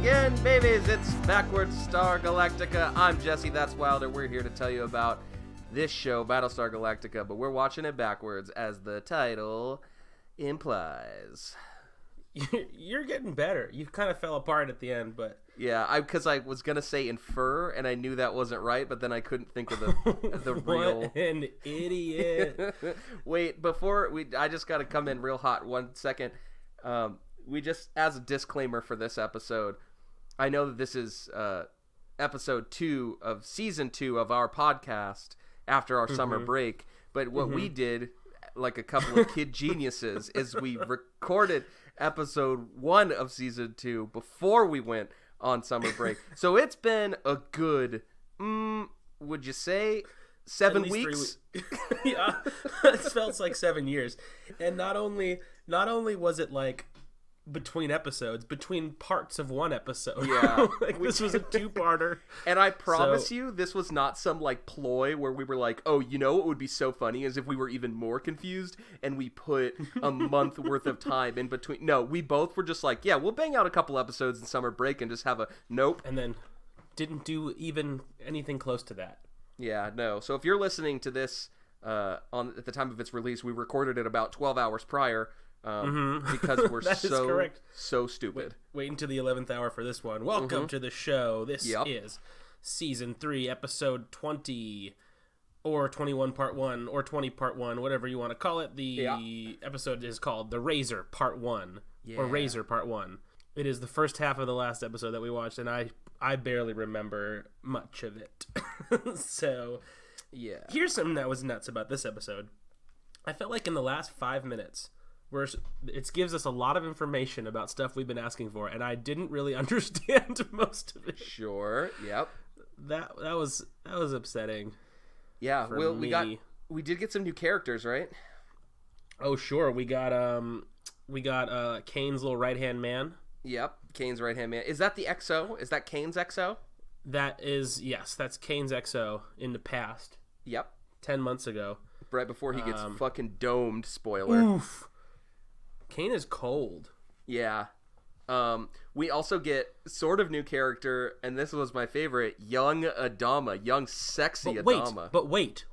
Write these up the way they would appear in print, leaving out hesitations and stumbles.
again, babies. It's Backwards Star Galactica. I'm Jesse, that's Wilder. We're here to tell you about this show, Battlestar Galactica, but we're watching it backwards, as the title implies. You're getting better. You kind of fell apart at the end, but... Yeah, because I was going to say infer, and I knew that wasn't right, but then I couldn't think of the real... What an idiot. Wait, I just got to come in real hot 1 second. We just, as a disclaimer for this episode, I know that this is episode 2 of season 2 of our podcast after our summer break, but what we did, like a couple of kid geniuses, is we recorded episode 1 of season 2 before we went on summer break. So it's been a good, would you say, 7 weeks? Yeah, it felt like 7 years. And not only was it like between episodes, between parts of one episode. Yeah. This was a 2-parter. And I promise you, this was not some like ploy where we were like, oh, you know what would be so funny is if we were even more confused and we put a month worth of time in between. No, we both were just like, yeah, we'll bang out a couple episodes in summer break and just have a nope. And then didn't do even anything close to that. Yeah, no. So if you're listening to this at the time of its release, we recorded it about 12 hours prior. Because we're so stupid. Wait until the 11th hour for this one. Welcome to the show. This is season 3, episode 20, or 21 part 1, or 20 part 1, whatever you want to call it. The episode is called The Razor Part 1, or Razor Part 1. It is the first half of the last episode that we watched, and I barely remember much of it. So, yeah. Here's something that was nuts about this episode. I felt like in the last 5 minutes, where it gives us a lot of information about stuff we've been asking for, and I didn't really understand most of it. Sure. Yep. That was upsetting. Yeah. Well, we did get some new characters, right? Oh, sure. We got Kane's little right-hand man. Yep. Kane's right-hand man. Is that the XO? Is that Kane's XO? Yes, that's Kane's XO in the past. Yep. 10 months ago. Right before he gets fucking domed, spoiler. Oof. Kane is cold. Yeah. We also get sort of new character, and this was my favorite, young Adama, young sexy Adama. But wait.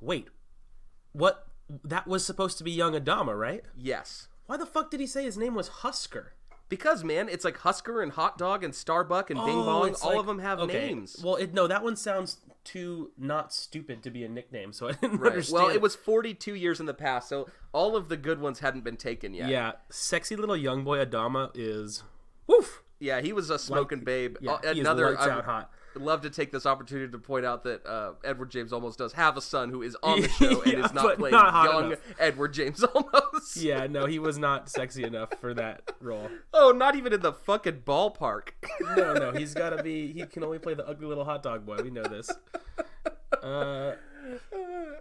What? That was supposed to be young Adama, right? Yes. Why the fuck did he say his name was Husker? Because, man, it's like Husker and Hot Dog and Starbuck and Bing Bong. All of them have names. Well, that one sounds too not stupid to be a nickname, so I didn't understand. Well, it was 42 years in the past, so all of the good ones hadn't been taken yet. Yeah, sexy little young boy Adama is... Woof! Yeah, he was a smoking babe. Yeah, he is lights out hot. I'd love to take this opportunity to point out that Edward James Olmos does have a son who is on the show and is not playing young enough. Edward James Olmos. Yeah, no, he was not sexy enough for that role. Oh, not even in the fucking ballpark. No, he's got to be... He can only play the ugly little hot dog boy. We know this.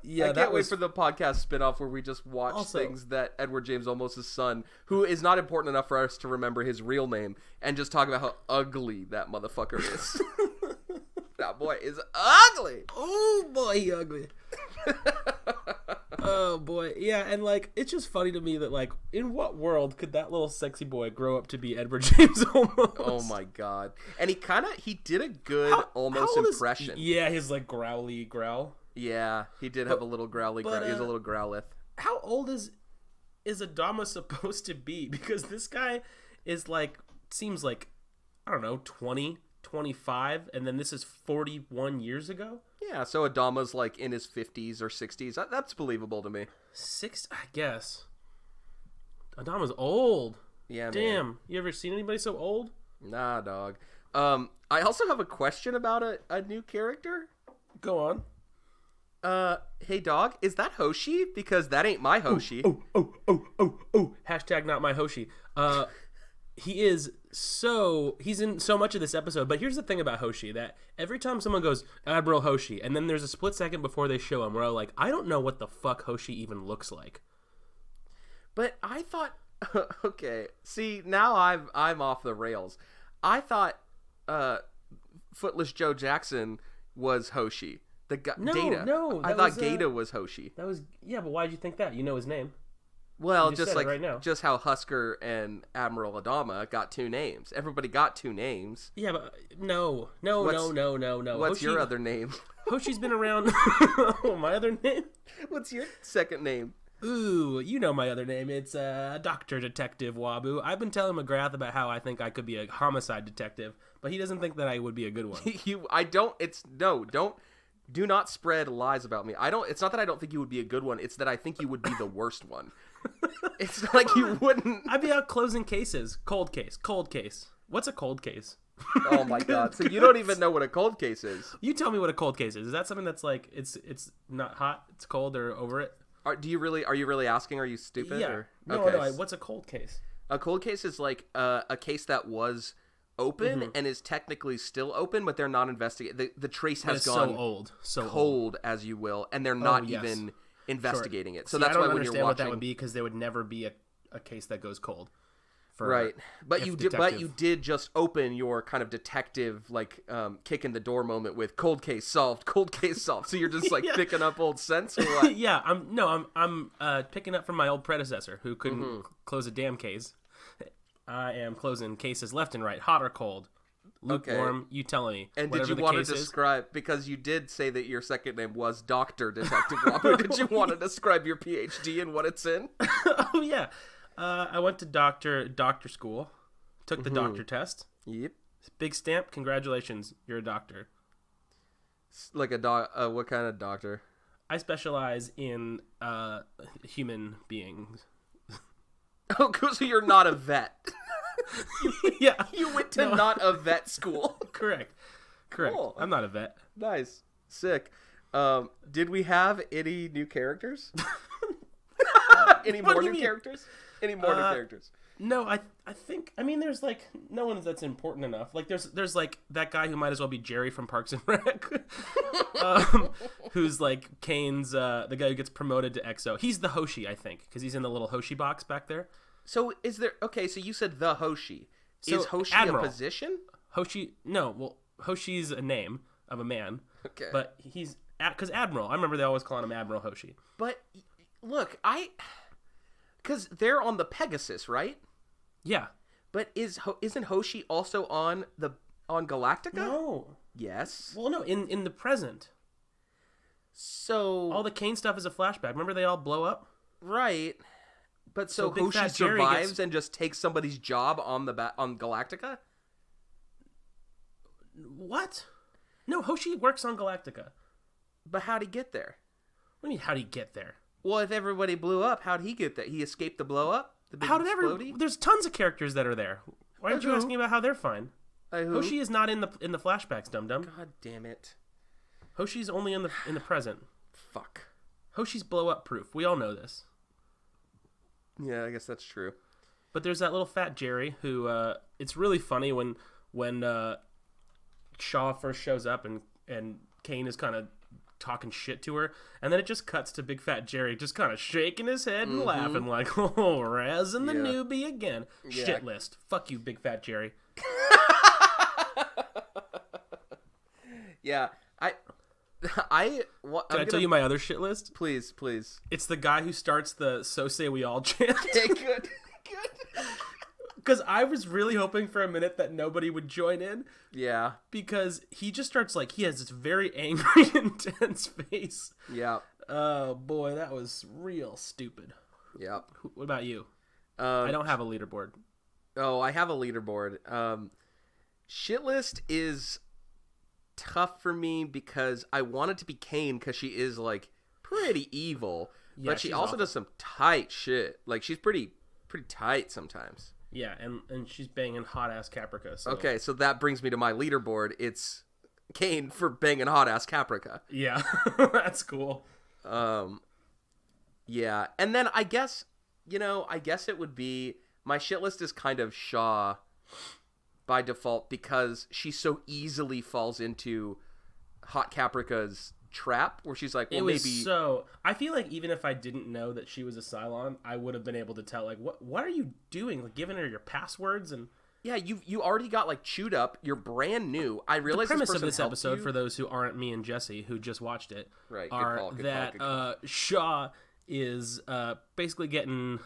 Yeah, I can't wait for the podcast spinoff where we just watch things that Edward James Olmos' son, who is not important enough for us to remember his real name, and just talk about how ugly that motherfucker is. That boy is ugly. Oh boy, he ugly. Oh boy, yeah, and like it's just funny to me that like in what world could that little sexy boy grow up to be Edward James Olmos? Oh my god, and he did a good Olmos impression. Yeah, his like growly growl. Yeah, he did have a little growly growl. He was a little growlith. How old is Adama supposed to be? Because this guy is like seems like I don't know 20. 25, and then this is 41 years ago. Yeah, so Adama's like in his 50s or 60s. That's believable to me. I guess. Adama's old. Yeah, damn. Man. You ever seen anybody so old? Nah, dog. I also have a question about a new character. Go on. Hey, dog, is that Hoshi? Because that ain't my Hoshi. Oh. Hashtag not my Hoshi. He's in so much of this episode, but here's the thing about Hoshi, that every time someone goes, Admiral Hoshi, and then there's a split second before they show him where I'm like, I don't know what the fuck Hoshi even looks like. But I thought, okay, see, now I'm off the rails. I thought Footless Joe Jackson was Hoshi. Data. No. I thought Gata was Hoshi. But why did you think that? You know his name. Well, You just said like it right now. just how Husker and Admiral Adama got 2 names. Everybody got 2 names. Yeah, but no. What's your other name? Hoshi's been around. My other name? What's your second name? Ooh, you know my other name. It's Dr. Detective Wabu. I've been telling McGrath about how I think I could be a homicide detective, but he doesn't think that I would be a good one. Do not spread lies about me. It's not that I don't think you would be a good one. It's that I think you would be the worst one. It's not like you wouldn't. I'd be out closing cases. Cold case. What's a cold case? Oh my god! So you don't even know what a cold case is. You tell me what a cold case is. Is that something that's like it's not hot, it's cold, or over it? Are you really asking? Are you stupid? Yeah. Or? No. What's a cold case? A cold case is like a case that was open and is technically still open, but they're not investigating. The trace has gone so cold, as you will, and they're not even investigating it. So See, that's I don't why when understand you're watching, what that would be, because there would never be a case that goes cold. Right, but you did just open your kind of detective like kick in the door moment with cold case solved. So you're just like picking up old sense or what? Yeah, I'm picking up from my old predecessor who couldn't close a damn case. I am closing cases left and right, hot or cold, lukewarm. You tell me. And did you want to describe, because you did say that your second name was Dr. Detective Wabu, did you want to describe your PhD and what it's in? Oh yeah. I went to doctor school, took the doctor test. Yep. Big stamp. Congratulations, you're a doctor. Like what kind of doctor? I specialize in human beings. Oh, so you're not a vet. Yeah. You went to not a vet school. Correct. Cool. I'm not a vet. Nice. Sick. Did we have any new characters? Any more new characters? Any more new characters? No, I think, there's like no one that's important enough. Like there's like that guy who might as well be Jerry from Parks and Rec, who's like Kane's the guy who gets promoted to EXO. He's the Hoshi, I think, because he's in the little Hoshi box back there. So is there? Okay, so you said the Hoshi. So is Hoshi Admiral. a position? Hoshi? No. Well, Hoshi's a name of a man. Okay. But he's because Admiral. I remember they always calling him Admiral Hoshi. But look, because they're on the Pegasus, right? Yeah. But isn't Hoshi also on Galactica? No. Yes. Well, no. In the present. So all the Kane stuff is a flashback. Remember they all blow up? Right. But so Hoshi survives and just takes somebody's job on Galactica? What? No, Hoshi works on Galactica. But how'd he get there? What do you mean, how'd he get there? Well, if everybody blew up, how'd he get there? He escaped the blow up? There's tons of characters that are there. Why aren't you asking about how they're fine? Hoshi is not in the flashbacks, dum-dum. God damn it. Hoshi's only in the present. Fuck. Hoshi's blow-up proof. We all know this. Yeah, I guess that's true. But there's that little fat Jerry who, it's really funny when Shaw first shows up and Kane is kind of talking shit to her, and then it just cuts to big fat Jerry just kind of shaking his head and laughing like, oh, Raz and the newbie again. Yeah. Shit list. Fuck you, big fat Jerry. Yeah, Can I tell you my other shit list? Please. It's the guy who starts the "So Say We All" chant. Okay, good. Because I was really hoping for a minute that nobody would join in. Yeah. Because he just starts like, he has this very angry, intense face. Yeah. Oh, boy, that was real stupid. Yeah. What about you? I don't have a leaderboard. Oh, I have a leaderboard. Shit list is tough for me because I want it to be Kane because she is, like, pretty evil. Yeah, but she also does some tight shit. Like, she's pretty tight sometimes. Yeah, and she's banging hot-ass Caprica. So. Okay, so that brings me to my leaderboard. It's Kane for banging hot-ass Caprica. Yeah, that's cool. Yeah, and then I guess it would be... My shit list is kind of Shaw by default because she so easily falls into Hot Caprica's trap where she's like, well, maybe... So, I feel like even if I didn't know that she was a Cylon, I would have been able to tell, like, what are you doing? Like, giving her your passwords and... Yeah, you already got, like, chewed up. You're brand new. I realize the premise of this episode, for those who aren't me and Jesse, who just watched it, right, are that Shaw is basically getting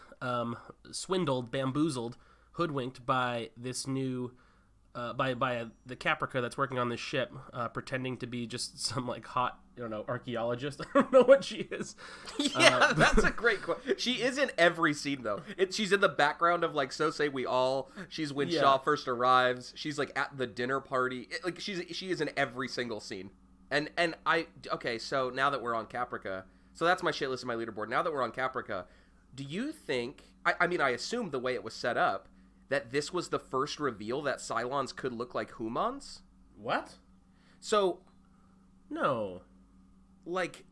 swindled, bamboozled, hoodwinked by this new by the Caprica that's working on this ship, pretending to be just some like hot, I don't know, archaeologist. I don't know what she is. Yeah, that's a great question. She is in every scene though. She's in the background of like So Say We All. She's when Shaw first arrives. She's like at the dinner party. She is in every single scene. And okay, so now that we're on Caprica, so that's my shit list and my leaderboard. Now that we're on Caprica, do you think? I mean, I assume the way it was set up, that this was the first reveal that Cylons could look like humans? What? So, no, like,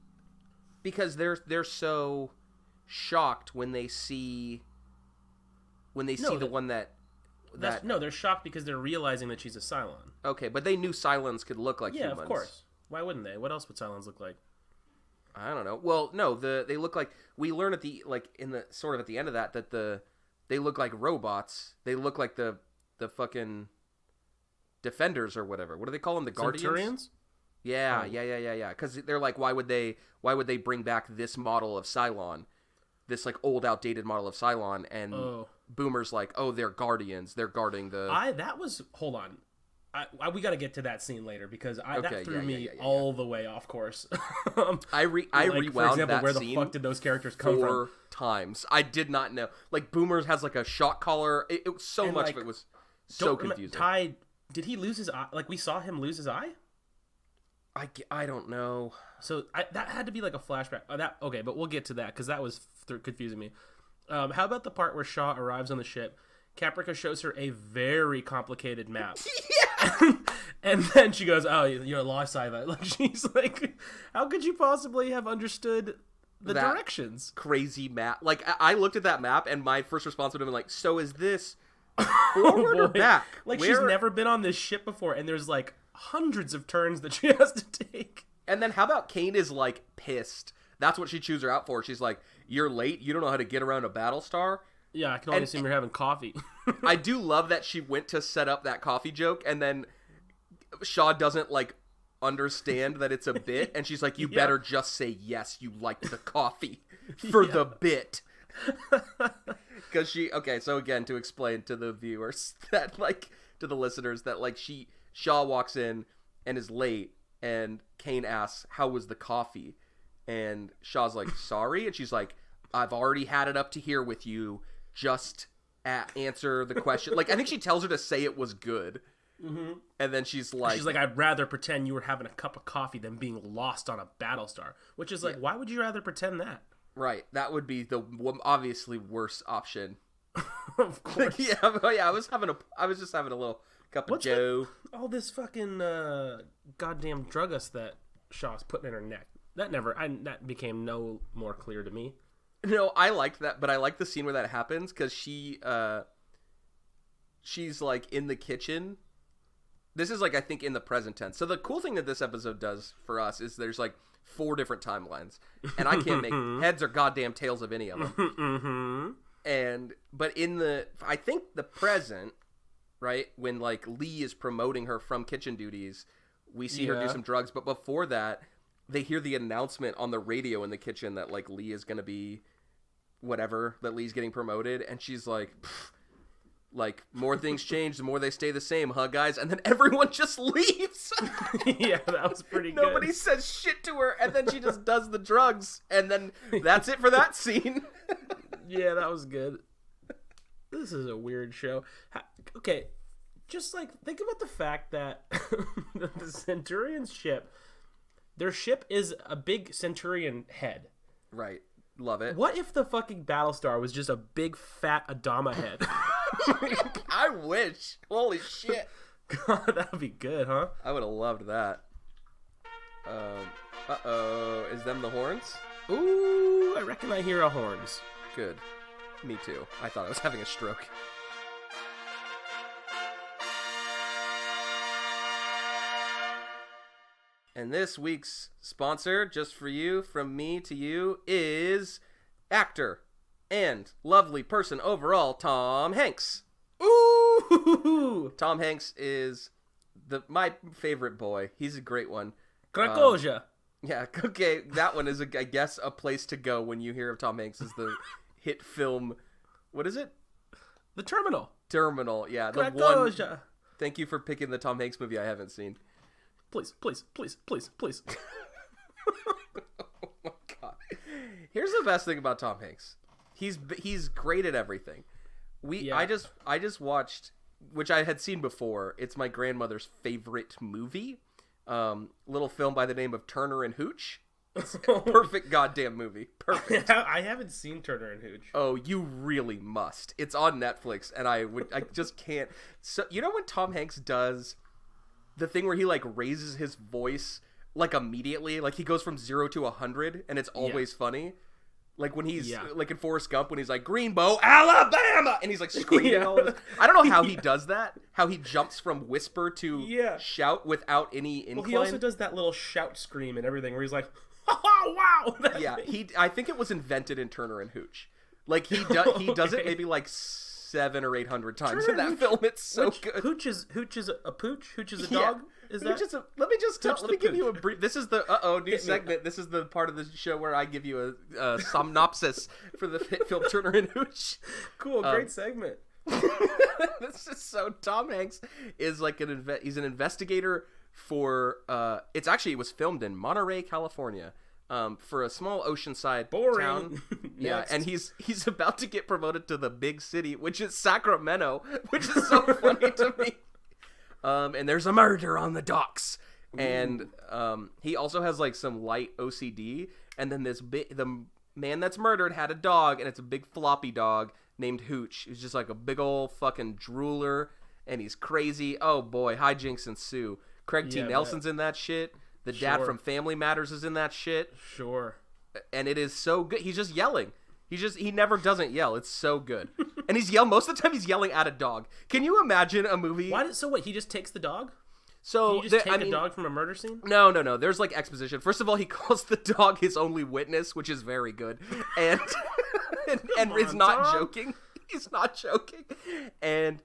because they're so shocked when they see the one they're shocked because they're realizing that she's a Cylon. Okay, but they knew Cylons could look like humans. Yeah, of course. Why wouldn't they? What else would Cylons look like? I don't know. Well, no, they look like, we learn at the end of that they look like robots. They look like the fucking defenders or whatever. What do they call them? The Guardians? Centurions? Yeah. Because they're like, why would they bring back this model of Cylon, this like old, outdated model of Cylon? And Boomer's like, oh, they're Guardians. They're guarding the. Hold on. We got to get to that scene later because that threw me all the way off course. I rewound for example, where the fuck did those characters come from? 4 times. I did not know. Like, Boomer has like a shock collar. It so much of it was so confusing. Ty, did he lose his eye? Like, we saw him lose his eye? I don't know. So that had to be like a flashback. Okay, but we'll get to that because that was confusing me. How about the part where Shaw arrives on the ship? Caprica shows her a very complicated map. Yeah. And then she goes, oh, you're lost, Siva. Like, she's like, how could you possibly have understood the directions? Crazy map. Like, I looked at that map, and my first response would have been like, so is this forward or back? Like, she's never been on this ship before, and there's, like, hundreds of turns that she has to take. And then how about Kane is, like, pissed? That's what she chews her out for. She's like, you're late? You don't know how to get around a Battlestar? Yeah, I can only assume you're having coffee. I do love that she went to set up that coffee joke, and then Shaw doesn't, like, understand that it's a bit, and she's like, you better just say yes, you like the coffee for the bit. Because so again, to explain to the viewers that, like, to the listeners, that, like, Shaw walks in and is late, and Kane asks, how was the coffee? And Shaw's like, sorry? And she's like, I've already had it up to here with you. Just answer the question. Like, I think she tells her to say it was good. Mm-hmm. And then she's like, I'd rather pretend you were having a cup of coffee than being lost on a Battlestar. Which is like, why would you rather pretend that? Right. That would be the obviously worse option. Of course. I was just having a little cup of Joe. All this fucking goddamn druggist that Shaw's putting in her neck. That became no more clear to me. No, I liked that, but I like the scene where that happens because she's like in the kitchen. This is like, I think, in the present tense. So the cool thing that this episode does for us is there's like 4 different timelines, and I can't make heads or goddamn tails of any of them. But in I think the present, right, when like Lee is promoting her from kitchen duties, we see her do some drugs, but before that, they hear the announcement on the radio in the kitchen that like Lee is gonna be whatever, that Lee's getting promoted, and she's like, like, more things change, the more they stay the same, huh, guys? And then everyone just leaves. Yeah, that was pretty good. Nobody says shit to her, and then she just does the drugs, and then that's it for that scene. Yeah, that was good. This is a weird show. Okay, just like, think about the fact that the Centurion's ship, their ship is a big Centurion head. Right. Love it. What if the fucking Battlestar was just a big fat Adama head? I wish. Holy shit. God, that would be good, huh? I would have loved that. Uh-oh. Is them the horns? Ooh, I reckon I hear a horns. Good. Me too. I thought I was having a stroke. And this week's sponsor, just for you, from me to you, is actor and lovely person overall, Tom Hanks. Ooh! Tom Hanks is my favorite boy. He's a great one. Krakoja. Yeah, okay, that one is, I guess, a place to go when you hear of Tom Hanks is the hit film, what is it? The Terminal. Terminal, yeah. The one. Thank you for picking the Tom Hanks movie I haven't seen. Please, please, please, please, please. Oh my God. Here's the best thing about Tom Hanks. He's great at everything. I just watched, which I had seen before. It's my grandmother's favorite movie. Little film by the name of Turner and Hooch. Perfect goddamn movie. Perfect. I haven't seen Turner and Hooch. Oh, you really must. It's on Netflix, and I just can't. So you know when Tom Hanks does the thing where he like raises his voice like immediately, like he goes from 0 to 100, and it's always funny. Like when he's like in Forrest Gump when he's like Greenbow, Alabama, and he's like screaming all this. I don't know how he does that. How he jumps from whisper to shout without any incline. Well, he also does that little shout scream and everything where he's like, "Oh wow!" Yeah, I think it was invented in Turner and Hooch. Like he does it maybe like 700 or 800 times in that film. It's so good. Hooch is a pooch. Hooch is a dog. Is that? Let me give you a brief. This is the new segment. This is the part of the show where I give you a synopsis for the hit film Turner and Hooch. Cool, great segment. This is so. Tom Hanks is like he's an investigator for. It was filmed in Monterey, California. For a small oceanside town. Yeah, and he's about to get promoted to the big city, which is Sacramento, which is so funny to me. And there's a murder on the docks. Ooh. And he also has like some light OCD. And then the man that's murdered had a dog, and it's a big floppy dog named Hooch. He's just like a big old fucking drooler, and he's crazy. Oh boy, hijinks ensue. Craig T. Nelson's in that shit. The dad from Family Matters is in that shit. Sure. And it is so good. He's just yelling. He never doesn't yell. It's so good. And most of the time he's yelling at a dog. Can you imagine a movie? So wait, he just takes the dog? So Can you just take a dog from a murder scene? No. There's like exposition. First of all, he calls the dog his only witness, which is very good. And and is not joking. He's not joking. And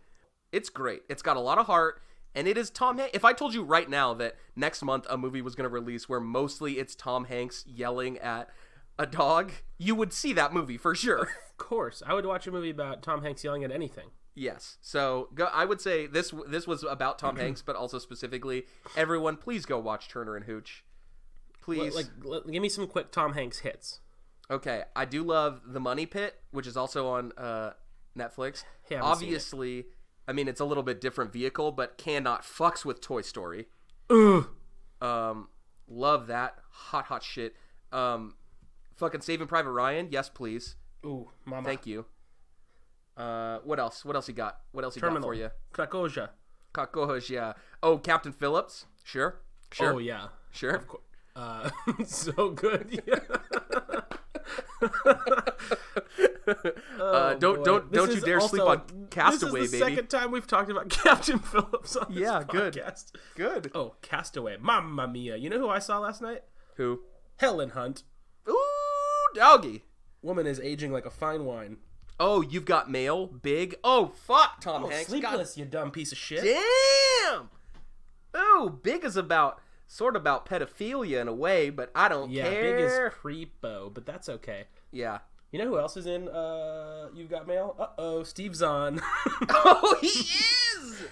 it's great. It's got a lot of heart. And it is Tom Hanks. If I told you right now that next month a movie was going to release where mostly it's Tom Hanks yelling at a dog, you would see that movie for sure. Of course. I would watch a movie about Tom Hanks yelling at anything. Yes. So I would say this was about Tom Hanks, but also specifically, everyone, please go watch Turner and Hooch. Please. Give me some quick Tom Hanks hits. Okay. I do love The Money Pit, which is also on Netflix. Yeah, obviously, I mean, it's a little bit different vehicle, but cannot fucks with Toy Story. Ugh. Love that. Hot shit. Fucking Saving Private Ryan. Yes, please. Ooh, mama. Thank you. What else? What else you got? What else you Terminal. got for you? Krakoja. Yeah. Oh, Captain Phillips. Sure. Oh, yeah. Sure. Of course. So good. Yeah. Don't you dare sleep on Castaway, baby. This is the second time we've talked about Captain Phillips on this podcast. Good. Oh, Castaway. Mamma mia. You know who I saw last night? Who? Helen Hunt. Ooh, doggy. Woman is aging like a fine wine. Oh, You've Got Mail. Big. Oh, fuck, Tom Hanks. Sleepless, you dumb piece of shit. Damn. Oh, Big is sort of about pedophilia in a way, but I don't care. Yeah, Big is creepo, but that's okay. Yeah. You know who else is in You've Got Mail? Uh-oh, Steve Zahn. Oh, he is!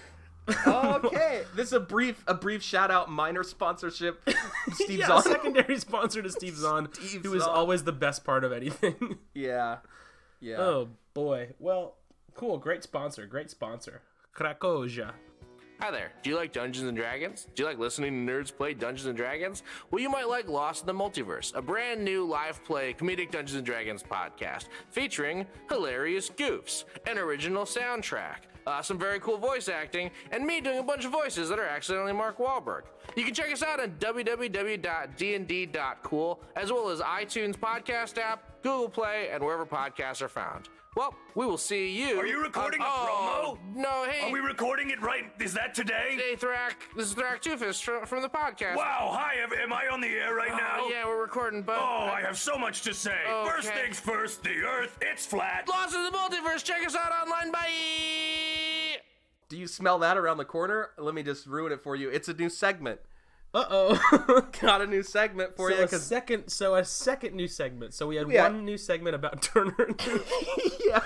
Okay. This is a brief shout-out, minor sponsorship. Steve Zahn. Secondary sponsor to Steve Zahn, who is always the best part of anything. Yeah. Oh, boy. Well, cool. Great sponsor. Krakoja. Hi there. Do you like Dungeons & Dragons? Do you like listening to nerds play Dungeons & Dragons? Well, you might like Lost in the Multiverse, a brand new live play comedic Dungeons & Dragons podcast featuring hilarious goofs, an original soundtrack, some very cool voice acting, and me doing a bunch of voices that are accidentally Mark Wahlberg. You can check us out at www.dnd.cool, as well as iTunes podcast app, Google Play, and wherever podcasts are found. Well, we will see you. Are you recording a promo? No, hey. Are we recording it right? Is that today? Hey, Thrak. This is Thrak Toofus from the podcast. Wow, hi. Am I on the air right now? Yeah, we're recording, but... Oh, I have so much to say. Okay. First things first, the Earth, it's flat. Lost in the Multiverse. Check us out online. Bye! Do you smell that around the corner? Let me just ruin it for you. It's a new segment. Uh-oh. Got a new segment for you. A second new segment. So we had one new segment about Turner. Yeah.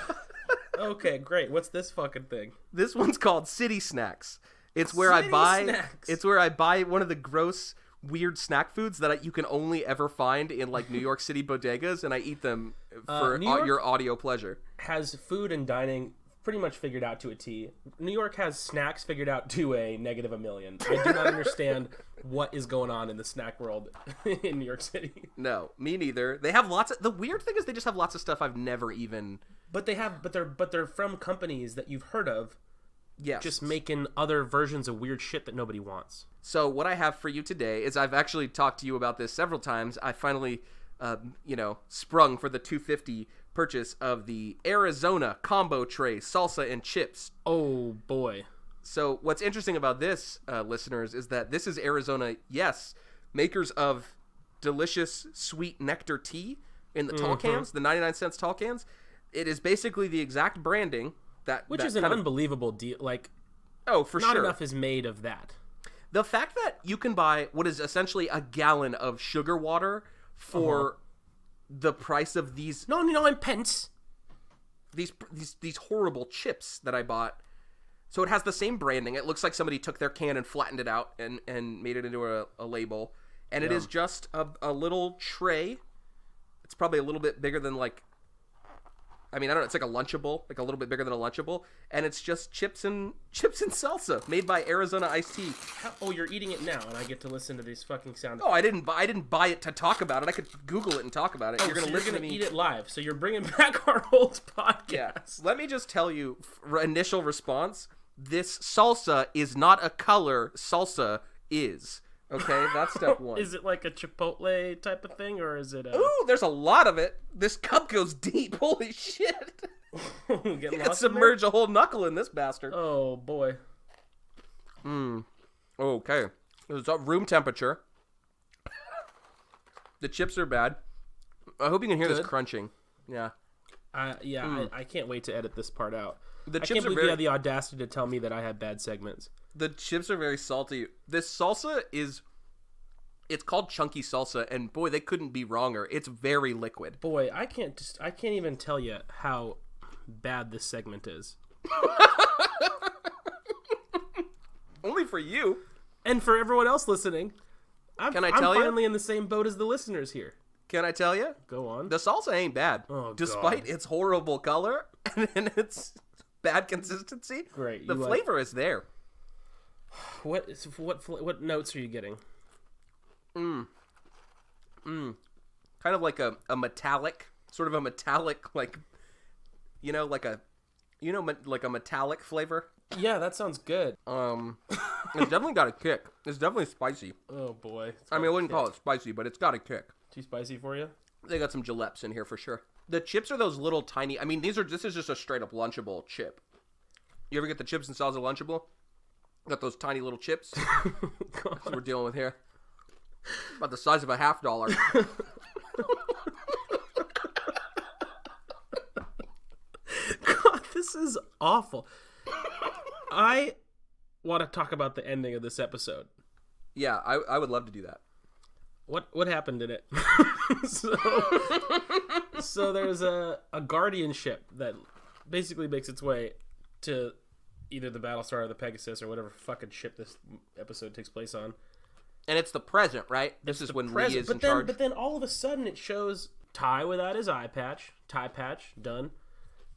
Okay, great. What's this fucking thing? This one's called City Snacks. It's where I buy one of the gross, weird snack foods that you can only ever find in like New York City bodegas, and I eat them for your audio pleasure. Has food and dining pretty much figured out to a T. New York has snacks figured out to a negative $1 million. I do not understand what is going on in the snack world in New York City. No, me neither. They have lots of. The weird thing is they just have lots of stuff I've never even. But they're from companies that you've heard of. Yes. Just making other versions of weird shit that nobody wants. So what I have for you today is I've actually talked to you about this several times. I finally, sprung for the $2.50 purchase of the Arizona combo tray salsa and chips. Oh boy. So what's interesting about this, listeners, is that this is Arizona, yes, makers of delicious sweet nectar tea in the tall cans, the 99 cents tall cans. It is basically the exact branding which is an unbelievable deal. Like, oh, for not sure. enough is made of that. The fact that you can buy what is essentially a gallon of sugar water for the price of these pence. These horrible chips that I bought. So it has the same branding. It looks like somebody took their can and flattened it out and made it into a label. And it is just a little tray. It's probably a little bit bigger than I don't know, it's like a Lunchable, like a little bit bigger than a Lunchable, and it's just chips and salsa made by Arizona Iced Tea. Oh, you're eating it now, and I get to listen to these fucking sound effects. Oh, I didn't buy it to talk about it. I could Google it and talk about it. You're gonna eat it live, so you're bringing back our old podcast. Yeah. Let me just tell you, initial response: this salsa is not a color. Salsa is. Okay, that's step one. Is it like a Chipotle type of thing, or is it a... Ooh, there's a lot of it. This cup goes deep. Holy shit. You can submerge a whole knuckle in this bastard. Oh, boy. Okay. It's room temperature. The chips are bad. I hope you can hear this crunching. Yeah. I can't wait to edit this part out. The chips I can't believe you had the audacity to tell me that I had bad segments. The chips are very salty. This salsa it's called chunky salsa, and boy, they couldn't be wronger. It's very liquid. Boy, I can't even tell you how bad this segment is. Only for you. And for everyone else listening. I'm finally in the same boat as the listeners here. Can I tell you? Go on. The salsa ain't bad. Oh, despite its horrible color and its bad consistency. Great. The flavor is there. What notes are you getting? Kind of like a metallic, sort of a metallic, like a metallic flavor. Yeah, that sounds good. It's definitely got a kick. It's definitely spicy. Oh boy. I wouldn't call it spicy, but it's got a kick. Too spicy for you? They got some Jaleps in here for sure. The chips are those little tiny. This is just a straight up Lunchable chip. You ever get the chips and salsa Lunchable? Got those tiny little chips. That's what we're dealing with here. About the size of a $50. God, this is awful. I want to talk about the ending of this episode. Yeah, I would love to do that. What happened in it? So there's a guardianship that basically makes its way to either the Battlestar or the Pegasus or whatever fucking ship this episode takes place on. And it's the present, right? This is when Lee is in charge. But then all of a sudden it shows Ty without his tie patch, done.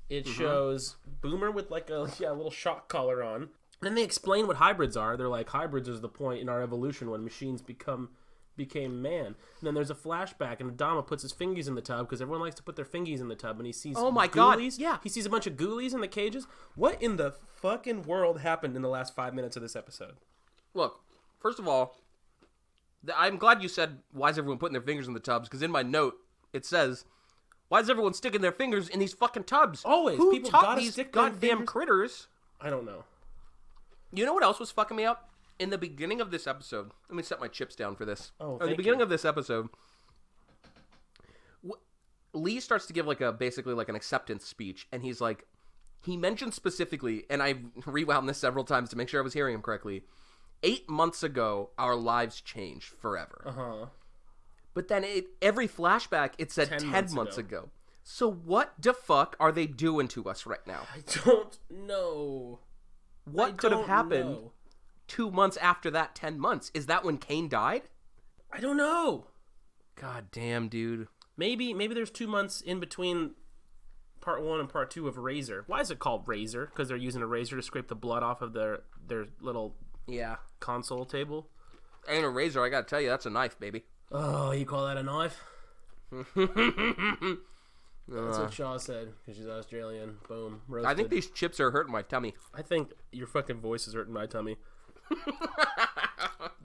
It shows Boomer with like a little shock collar on. And then they explain what hybrids are. They're like, hybrids is the point in our evolution when machines became man. And then there's a flashback, and Adama puts his fingies in the tub because everyone likes to put their fingies in the tub, and he sees ghoulies. Yeah, he sees a bunch of ghoulies in the cages. What in the fucking world happened in the last 5 minutes of this episode? Look, first of all, I'm glad you said, why is everyone putting their fingers in the tubs? Because in my note, it says, why is everyone sticking their fingers in these fucking tubs? Always. Who People taught gotta these stick their goddamn fingers? critters? I don't know. You know what else was fucking me up? In the beginning of this episode, let me set my chips down for this. Oh, in the beginning of this episode, Lee starts to give basically an acceptance speech, and he's like, he mentioned specifically, and I rewound this several times to make sure I was hearing him correctly. 8 months ago, our lives changed forever. Uh-huh. But then every flashback, it said 10 months ago. So what the fuck are they doing to us right now? I don't know. What could have happened 2 months after that 10 months? Is that when Kane died? I don't know. God damn, dude. Maybe there's 2 months in between part 1 and part 2 of Razor. Why is it called Razor? Because they're using a razor to scrape the blood off of their little console table. Ain't a razor, I gotta tell you, that's a knife, baby. Oh, you call that a knife? That's what Shaw said, because she's Australian. Boom. Roasted. I think these chips are hurting my tummy. I think your fucking voice is hurting my tummy.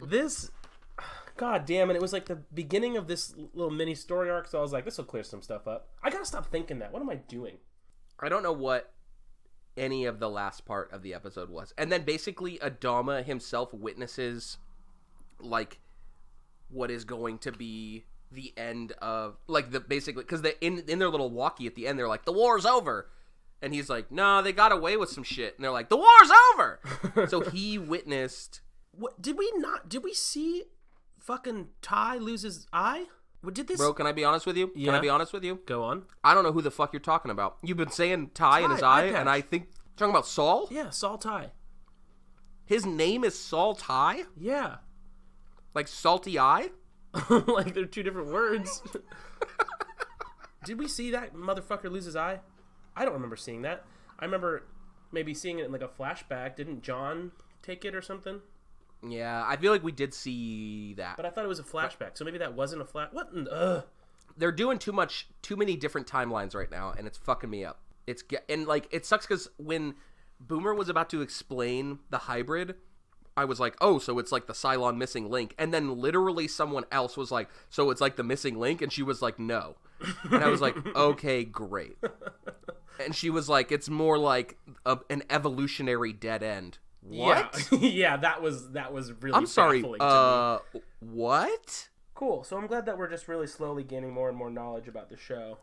This... God damn it, it was like the beginning of this little mini story arc, so I was like, this will clear some stuff up. I gotta stop thinking that. What am I doing? I don't know what any of the last part of the episode was. And then basically Adama himself witnesses, like, what is going to be the end of, like, the basically, because in their little walkie at the end, they're like, the war's over. And he's like, no, they got away with some shit. And they're like, the war's over! So he witnessed... What, did we see... fucking Ty lose his eye? What did this? Bro, can I be honest with you? Yeah. Can I be honest with you? Go on. I don't know who the fuck you're talking about. You've been saying Ty in his eye, and I think... Talking about Saul? Yeah, Saul Ty. His name is Saul Ty? Yeah. Like salty eye? Like they're two different words. Did we see that motherfucker lose his eye? I don't remember seeing that. I remember maybe seeing it in like a flashback. Didn't John take it or something? Yeah, I feel like we did see that. But I thought it was a flashback, so maybe that wasn't a What? They're doing too many different timelines right now, and it's fucking me up. And like it sucks because when Boomer was about to explain the hybrid, I was like, oh, so it's like the Cylon missing link, and then literally someone else was like, so it's like the missing link, and she was like, no, and I was like, okay, great, and she was like, it's more like an evolutionary dead end. What? Yeah, that was really. I'm sorry. baffling to me. What? Cool. So I'm glad that we're just really slowly gaining more and more knowledge about the show.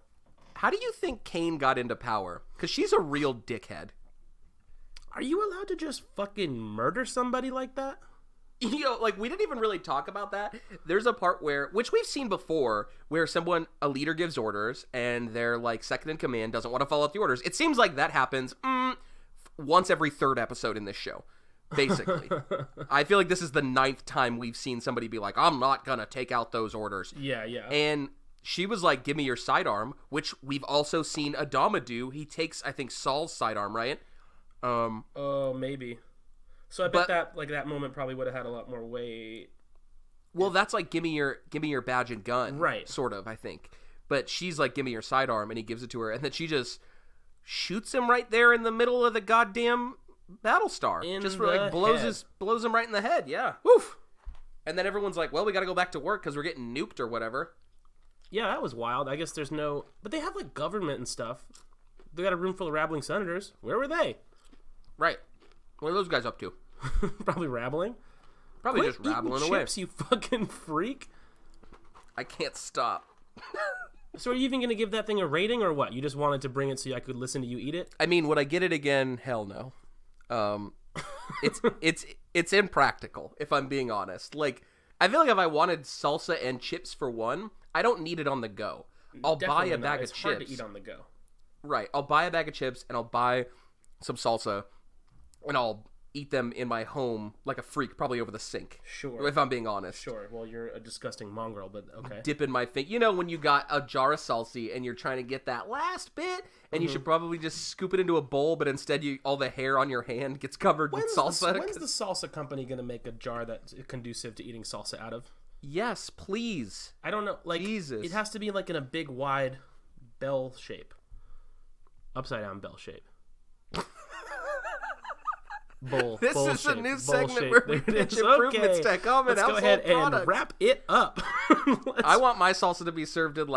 How do you think Kane got into power? Because she's a real dickhead. Are you allowed to just fucking murder somebody like that? You know, like, we didn't even really talk about that. There's a part where, which we've seen before, where a leader gives orders, and their, like, second in command doesn't want to follow up the orders. It seems like that happens once every third episode in this show, basically. I feel like this is the 9th time we've seen somebody be like, I'm not gonna take out those orders. Yeah. And she was like, give me your sidearm, which we've also seen Adama do. He takes, I think, Saul's sidearm, right? Oh, maybe. So I bet that moment probably would have had a lot more weight. Well, that's like, give me your badge and gun. Right. Sort of, I think. But she's like, give me your sidearm, and he gives it to her, and then she just shoots him right there in the middle of the goddamn Battlestar. Just like blows him right in the head. Yeah. Woof. And then everyone's like, well, we got to go back to work because we're getting nuked or whatever. Yeah, that was wild. I guess there's no... But they have, like, government and stuff. They got a room full of rabbling senators. Where were they? Right. What are those guys up to? Probably rabbling. Probably just rabbling away. Chips, you fucking freak. I can't stop. So are you even going to give that thing a rating or what? You just wanted to bring it so I could listen to you eat it? I mean, would I get it again? Hell no. It's impractical, if I'm being honest. Like, I feel like if I wanted salsa and chips for one, I don't need it on the go. I'll buy a bag of chips. It's hard to eat on the go. Right. I'll buy a bag of chips and I'll buy some salsa and I'll eat them in my home like a freak, probably over the sink. Sure. If I'm being honest. Sure. Well, you're a disgusting mongrel, but okay. Dipping my finger. You know when you got a jar of salsa and you're trying to get that last bit, and you should probably just scoop it into a bowl, but instead all the hair on your hand gets covered with salsa. When's the salsa company going to make a jar that's conducive to eating salsa out of? Yes, please. I don't know. Like, Jesus. It has to be like in a big, wide bell shape. Upside down bell shape. This is a new segment where we pitch improvements to home and household products. Let's go ahead and wrap it up. I want my salsa to be served in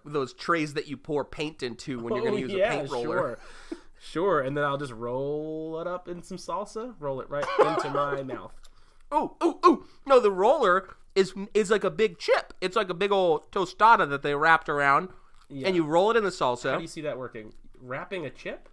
those trays that you pour paint into when you're going to use a paint roller. Sure. And then I'll just roll it up in some salsa, roll it right into my mouth. Oh! No, the roller is like a big chip. It's like a big old tostada that they wrapped around, and you roll it in the salsa. How do you see that working? Wrapping a chip?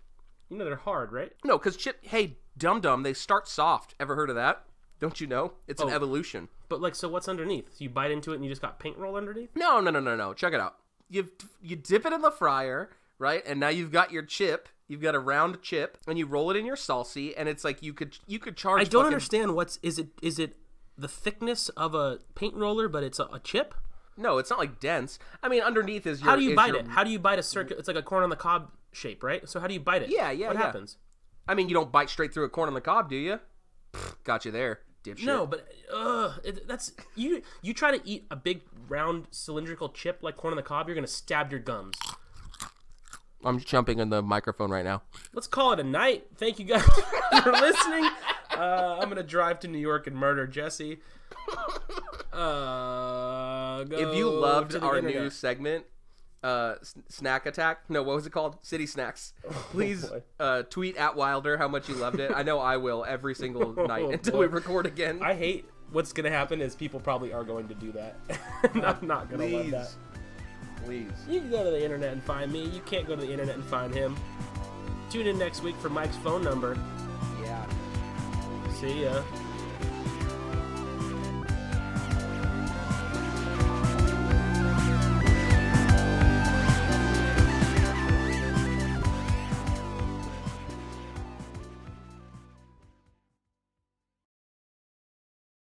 You know they're hard, right? No, because hey, dum-dum, they start soft. Ever heard of that? Don't you know? It's an evolution. But like, so what's underneath? So you bite into it and you just got paint roll underneath? No. Check it out. You dip it in the fryer, right? And now you've got your chip. You've got a round chip, and you roll it in your salsi, and it's like you could charge. I don't understand. Is it the thickness of a paint roller, but it's a chip? No, it's not like dense. I mean, underneath is your. How do you bite it? How do you bite a circle? It's like a corn on the cob shape, right? So how do you bite it? Yeah. What happens? I mean, you don't bite straight through a corn on the cob, do you? Got you there, dipshit. No, but that's you try to eat a big round cylindrical chip like corn on the cob, you're gonna stab your gums. I'm jumping in the microphone right now. Let's call it a night. Thank you guys for listening. I'm gonna drive to New York and murder Jesse. If you loved our new segment, Snack Attack. No, what was it called? City Snacks. Please tweet at Wilder how much you loved it. I know I will every single night until we record again. I hate what's going to happen is people probably are going to do that. I'm not going to love that. Please. You can go to the internet and find me. You can't go to the internet and find him. Tune in next week for Mike's phone number. Yeah. See ya.